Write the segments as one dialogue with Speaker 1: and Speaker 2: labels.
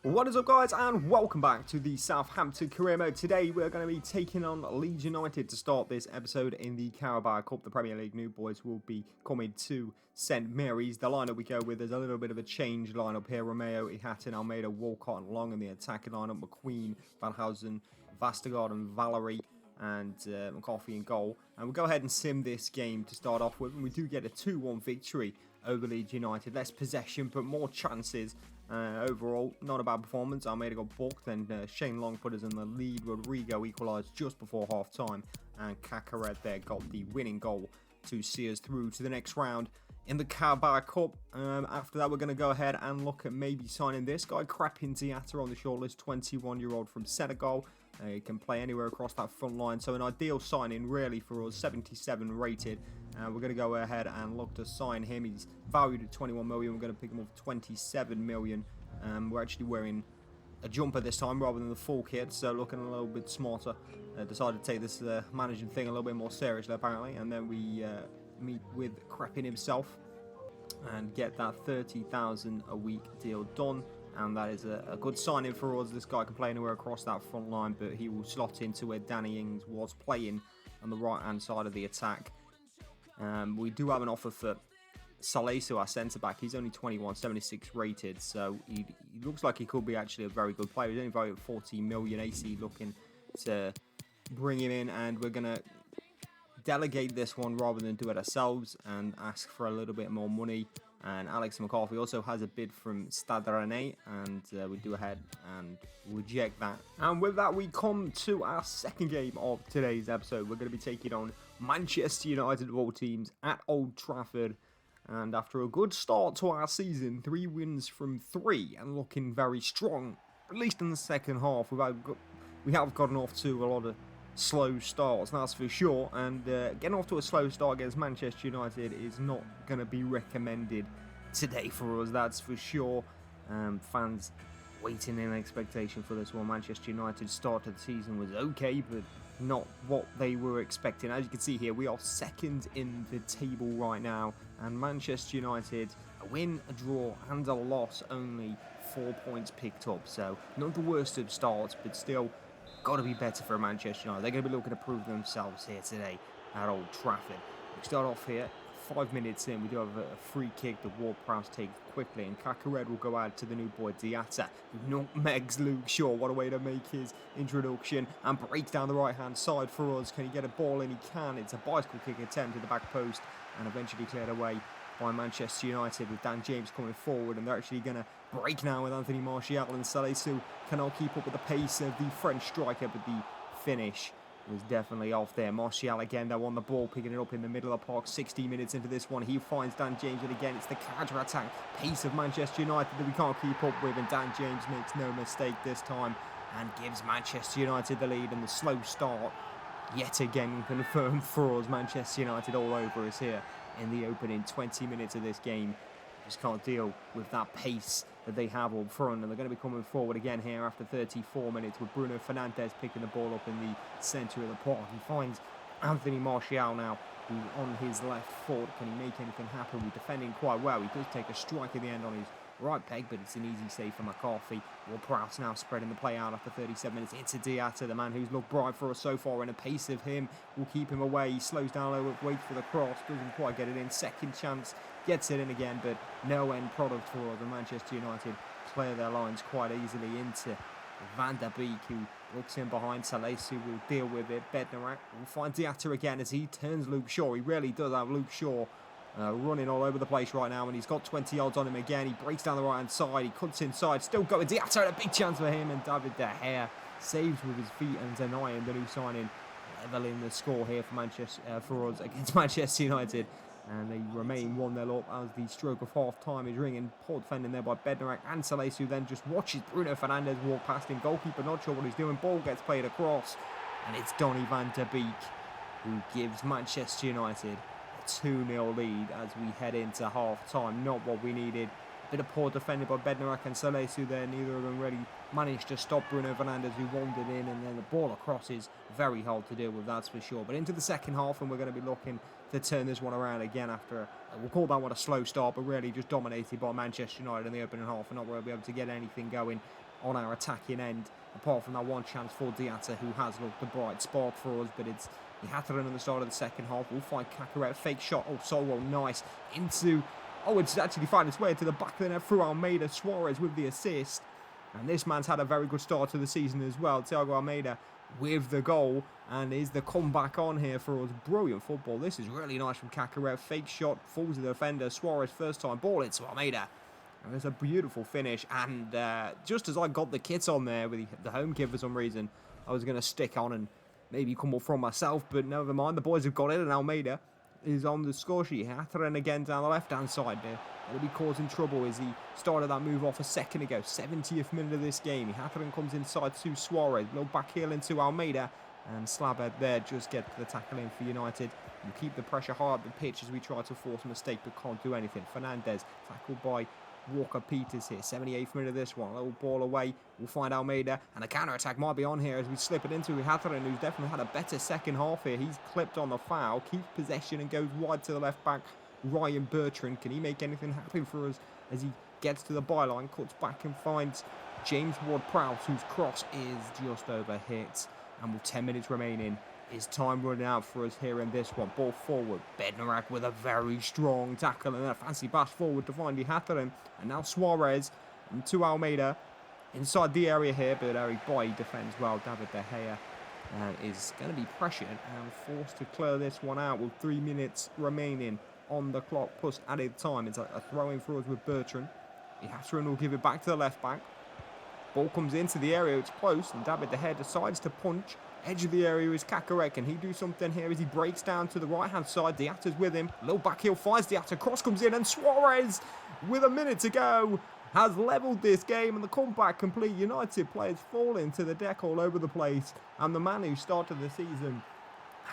Speaker 1: What is up, guys, and welcome back to the Southampton career mode. Today we're going to be taking on Leeds United to start this episode in the Carabao Cup. The Premier League new boys will be coming to St Mary's. The lineup we go with is a little bit of a change lineup here. Romeo, Ihatin, Almeida, Walcott and Long in the attacking lineup. McQueen, Van Housen, Vestergaard and Valerie, and McCarthy in goal. And we'll go ahead and sim this game to start off with. And we do get a 2-1 victory over Leeds United. Less possession, but more chances. Overall, not a bad performance. Almeida got booked, and Shane Long put us in the lead. Rodrigo equalised just before half-time, and Cacaret there got the winning goal to see us through to the next round in the Carabao Cup. After that, we're going to go ahead and look at maybe signing this guy, Crepin Diatta, on the shortlist, 21-year-old from Senegal. He can play anywhere across that front line, so an ideal signing really for us, 77 rated. We're going to go ahead and look to sign him. He's valued at 21 million. We're going to pick him up for 27 million. We're actually wearing a jumper this time rather than the full kit, so looking a little bit smarter. Decided to take this managing thing a little bit more seriously apparently, and then we meet with Crepin himself and get that 30,000 a week deal done. And that is a good signing for us. This guy can play anywhere across that front line, but he will slot into where Danny Ings was playing on the right-hand side of the attack. We do have an offer for Salesu, our centre-back. He's only 21, 76 rated, so he looks like he could be actually a very good player. He's only valued at 40 million AC, looking to bring him in, and we're going to delegate this one rather than do it ourselves and ask for a little bit more money. And Alex McCarthy also has a bid from Stade Rennais, and we do ahead and reject that. And with that, we come to our second game of today's episode. We're going to be taking on Manchester United of all teams at Old Trafford. And after a good start to our season, 3 wins from 3 and looking very strong, at least in the second half, we have gotten off to a lot of slow starts, that's for sure, and getting off to a slow start against Manchester United is not going to be recommended today for us, that's for sure. Fans waiting in expectation for this one. Manchester United's start of the season was okay, but not what they were expecting. As you can see here, we are second in the table right now, and Manchester United, a win, a draw and a loss, only 4 points picked up, so not the worst of starts, but still got to be better for Manchester United. They're going to be looking to prove themselves here today at Old Trafford. We start off here, 5 minutes in, we do have a free kick that Ward-Prowse takes quickly, and Cacaret will go out to the new boy Diatta, who nutmegs Luke Shaw. What a way to make his introduction, and breaks down the right-hand side for us. Can he get a ball in? He can. It's a bicycle kick attempt at the back post, and eventually cleared away by Manchester United with Dan James coming forward, and they're actually going to break now with Anthony Martial, and Salesu cannot keep up with the pace of the French striker, but the finish was definitely off there. Martial again though on the ball, picking it up in the middle of the park. 16 minutes into this one, he finds Dan James, and again it's the counter-attack pace of Manchester United that we can't keep up with, and Dan James makes no mistake this time and gives Manchester United the lead, and the slow start yet again confirmed for us. Manchester United all over us here in the opening 20 minutes of this game. Just can't deal with that pace that they have up front, and they're going to be coming forward again here after 34 minutes with Bruno Fernandes picking the ball up in the centre of the park. He finds Anthony Martial now, who's on his left foot. Can he make anything happen? We're defending quite well. He does take a strike at the end on his right peg, but it's an easy save for McCarthy. Ward-Prowse now spreading the play out after 37 minutes into Diatta, the man who's looked bright for us so far, and a pace of him will keep him away. He slows down a little, waits for the cross, doesn't quite get it in. Second chance, gets it in again, but no end product for us. And Manchester United clear their lines quite easily into Van der Beek, who looks in behind. Salesu will deal with it. Bednarak will find Diatta again as he turns Luke Shaw. He really does have Luke Shaw running all over the place right now, and he's got 20 yards on him again. He breaks down the right hand side, he cuts inside, still going Diatta, and a big chance for him, and David De Gea saves with his feet and denying the new signing, leveling the score here for for us against Manchester United, and they remain 1-0 up as the stroke of half time is ringing. Poor defending there by Bednarak, and Salesu then just watches Bruno Fernandes walk past him. Goalkeeper not sure what he's doing, ball gets played across, and it's Donny van der Beek who gives Manchester United 2-0 lead as we head into half-time. Not what we needed. A bit of poor defending by Bednarak and Salesu there. Neither of them really managed to stop Bruno Fernandes, who wandered in, and then the ball across is very hard to deal with, that's for sure. But into the second half, and we're going to be looking to turn this one around again after, we'll call that one a slow start, but really just dominated by Manchester United in the opening half and not really be able to get anything going on our attacking end. Apart from that one chance for Diatta, who has looked a bright spark for us, but it's Hatteran at the start of the second half. We'll find Kakarot, fake shot. Oh, Solwell, nice. Into, oh, it's actually found its way to the back of the net through Almeida. Suarez with the assist. And this man's had a very good start to the season as well. Thiago Almeida with the goal. And is the comeback on here for us. Brilliant football. This is really nice from Kakarot. Fake shot, falls to the defender. Suarez first time ball into Almeida. And there's a beautiful finish. And just as I got the kit on there with the home kit for some reason, I was going to stick on and maybe come up from myself. But never mind. The boys have got it. And Almeida is on the score sheet. Hatteran again down the left-hand side there. Will be causing trouble as he started that move off a second ago. 70th minute of this game. Hatteran comes inside to Suarez. Little back heel into Almeida. And Slabhead there just gets the tackle in for United. And keep the pressure high up the pitch as we try to force a mistake but can't do anything. Fernandez tackled by Walker Peters here. 78th minute of this one. A little ball away. We'll find Almeida. And a counter-attack might be on here as we slip it into Hatteran, who's definitely had a better second half here. He's clipped on the foul. Keeps possession and goes wide to the left back. Ryan Bertrand. Can he make anything happen for us as he gets to the byline? Cuts back and finds James Ward-Prowse, whose cross is just over hit. And with 10 minutes remaining, is time running out for us here in this one. Ball forward. Bednarak with a very strong tackle and then a fancy pass forward to find Hatteran. And now Suarez to Almeida inside the area here, but Eric Boy defends well. David De Gea is going to be pressured and forced to clear this one out with 3 minutes remaining on the clock plus added time. It's a throw-in for us with Bertrand. Hatteran will give it back to the left back. Ball comes into the area, it's close, and David De Gea decides to punch. Edge of the area is Kakarot. Can he do something here as he breaks down to the right-hand side? Diatta's with him. Little back heel finds Diatta. Cross comes in, and Suarez, with a minute to go, has levelled this game, and the comeback complete. United players falling to the deck all over the place, and the man who started the season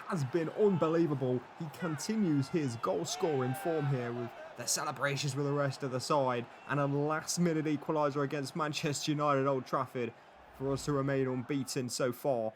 Speaker 1: has been unbelievable. He continues his goal-scoring form here with the celebrations with the rest of the side, and a last-minute equaliser against Manchester United at Old Trafford for us to remain unbeaten so far.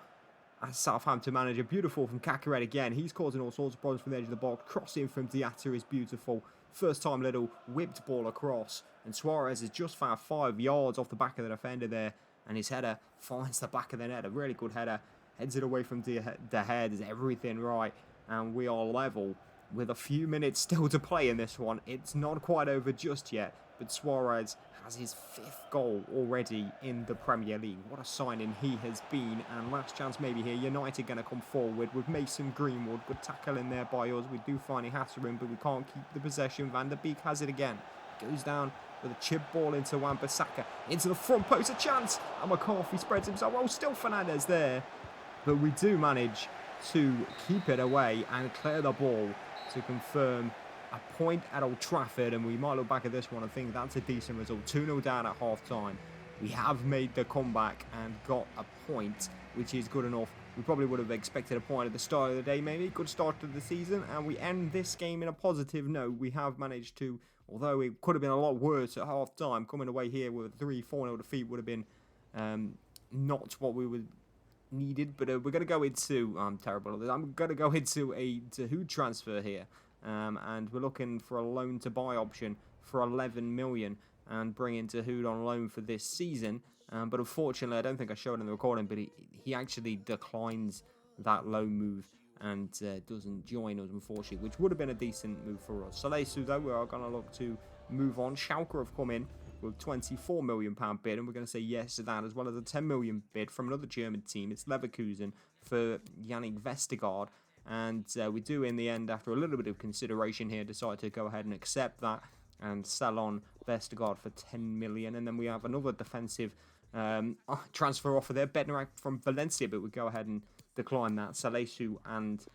Speaker 1: As Southampton manager, beautiful from Kakarot again. He's causing all sorts of problems from the edge of the box. Crossing from Diatta is beautiful. First time little whipped ball across, and Suarez has just found 5 yards off the back of the defender there, and his header finds the back of the net. A really good header. Heads it away from De Gea. Does everything right, and we are level with a few minutes still to play in this one. It's not quite over just yet, but Suarez has his 5th goal already in the Premier League. What a signing he has been, and last chance maybe here. United going to come forward with Mason Greenwood. Good tackle in there by us. We do find Hatteran, but we can't keep the possession. Van der Beek has it again. Goes down with a chip ball into Wan-Bissaka. Into the front post, a chance, and McCarthy spreads himself. Oh, still Fernandez there, but we do manage to keep it away and clear the ball to confirm a point at Old Trafford, and we might look back at this one and think that's a decent result. 2-0 down at half-time. We have made the comeback and got a point, which is good enough. We probably would have expected a point at the start of the day, maybe. Good start to the season, and we end this game in a positive note. We have managed to, although it could have been a lot worse at half-time, coming away here with a 3-4-0 defeat would have been not what we would needed, but we're going to go into, I'm terrible at this, I'm going to go into a Dahoud transfer here, and we're looking for a loan to buy option for 11 million and bring in Dahoud on loan for this season, but unfortunately I don't think I showed in the recording, but he actually declines that loan move and doesn't join us, unfortunately, which would have been a decent move for us. Salesu, though, we are going to look to move on. Schalke have come in with £24 million bid, and we're going to say yes to that, as well as a 10 million bid from another German team. It's Leverkusen for Yannick Vestergaard, and we do in the end, after a little bit of consideration here, decide to go ahead and accept that and sell on Vestergaard for 10 million. And then we have another defensive transfer offer there, Bednarak from Valencia, but we go ahead and decline that. Salesu and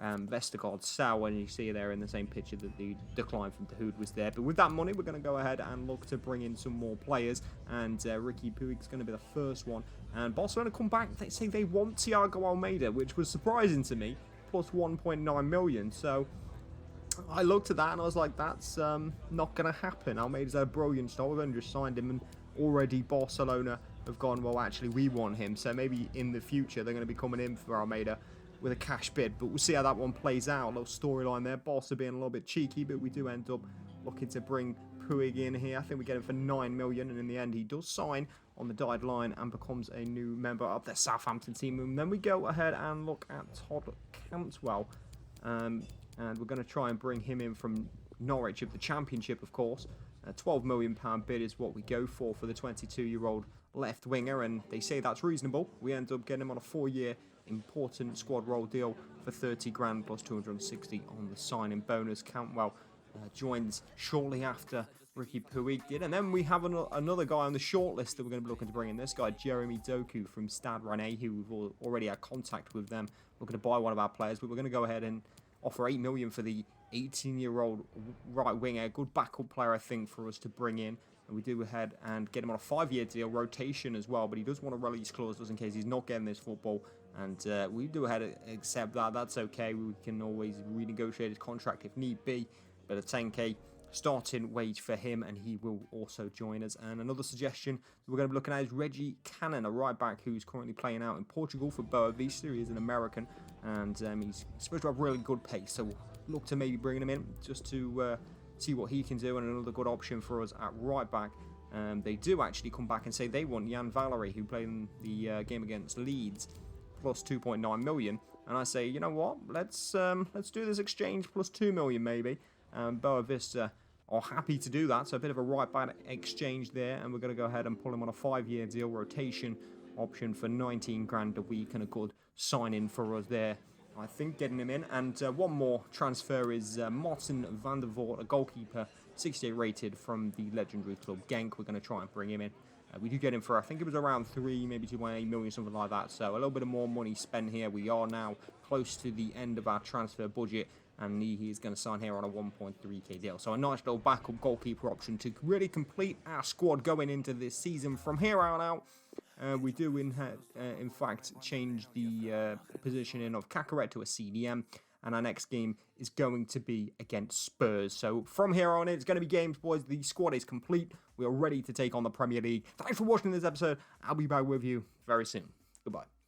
Speaker 1: Vestergaard sell, and you see there in the same picture that the decline from Dahoud was there. But with that money, we're going to go ahead and look to bring in some more players, and Ricky Puig's going to be the first one. And Barcelona come back, they say they want Thiago Almeida, which was surprising to me, plus 1.9 million. So I looked at that and I was like, that's not going to happen. Almeida's had a brilliant start. We've only just signed him, and already Barcelona have gone, well, actually, we want him. So maybe in the future, they're going to be coming in for Almeida with a cash bid, but we'll see how that one plays out. A little storyline there. Barca being a little bit cheeky, but we do end up looking to bring Puig in here. I think we get him for 9 million, and in the end, he does sign on the dotted line and becomes a new member of the Southampton team. And then we go ahead and look at Todd Cantwell. And we're going to try and bring him in from Norwich of the Championship, of course. A £12 million bid is what we go for the 22-year-old left winger, and they say that's reasonable. We end up getting him on a 4-year important squad role deal for 30 grand plus 260 on the signing bonus. Cantwell joins shortly after Ricky Puig did, and then we have another guy on the shortlist that we're going to be looking to bring in. This guy, Jeremy Doku from Stade Rennais, who we've already had contact with them, looking to buy one of our players, but we're going to go ahead and offer $8 million for the 18-year-old right winger. A good backup player, I think, for us to bring in. And we do ahead and get him on a 5-year deal, rotation as well. But he does want a release clause just in case he's not getting this football. And we do ahead and accept that. That's okay. We can always renegotiate his contract if need be. But a 10k starting wage for him, and he will also join us. And another suggestion we're going to be looking at is Reggie Cannon, a right back who's currently playing out in Portugal for Boa Vista. He is an American, and he's supposed to have really good pace. So we'll look to maybe bringing him in just to see what he can do, and another good option for us at right back. They do actually come back and say they want Jan Valery, who played in the game against Leeds, plus 2.9 million. And I say, you know what? Let's do this exchange plus 2 million maybe. Boa Vista are happy to do that, so a bit of a right back exchange there, and we're going to go ahead and pull him on a 5-year deal, rotation option for 19 grand a week, and a good sign-in for us there, I think, getting him in. And one more transfer is Martin van der Voort, a goalkeeper, 68 rated from the legendary club Genk. We're going to try and bring him in. We do get him for, I think it was around 3, maybe 2.8 million, something like that. So a little bit of more money spent here. We are now close to the end of our transfer budget, and he is going to sign here on a 1.3k deal. So a nice little backup goalkeeper option to really complete our squad going into this season. From here on out, we do in fact change the positioning of Kakaret to a CDM, and our next game is going to be against Spurs. So from here on, it's going to be games, boys. The squad is complete. We are ready to take on the Premier League. Thanks for watching this episode. I'll be back with you very soon. Goodbye.